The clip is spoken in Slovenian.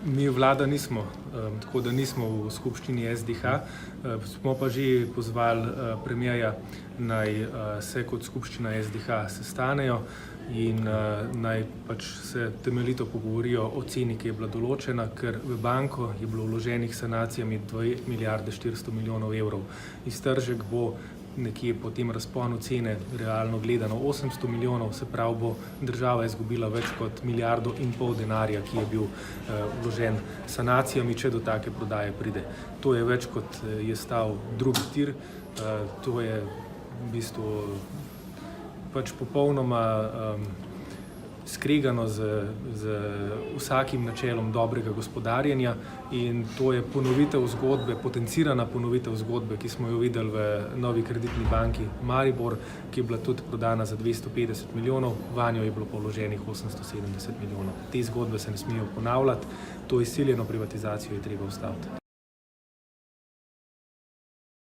Mi vlada nismo, tako da nismo v skupščini SDH, smo pa že pozvali premierja, naj se kot skupščina SDH sestanejo in naj pač se temeljito pogovorijo o ceni, ki je bila določena, ker v banko je bilo vloženih sanacijami 2 milijarde 400 milijonov evrov. Iztržek bo nekje po tem razponu cene realno gledano 800 milijonov, se pravi bo država izgubila več kot 1,5 milijarde denarja, ki je bil vložen sanacijami, če do take prodaje pride. To je več kot je stal drugi tir, to je v bistvu pač popolnoma skregano z vsakim načelom dobrega gospodarjenja in to je ponovitev zgodbe, potencirana ponovitev zgodbe, ki smo jo videli v Novi Kreditni banki Maribor, ki je bila tudi prodana za 250 milijonov, vanjo je bilo položenih 870 milijonov. Te zgodbe se ne smejo ponavljati, to izsiljeno privatizacijo je treba ustaviti.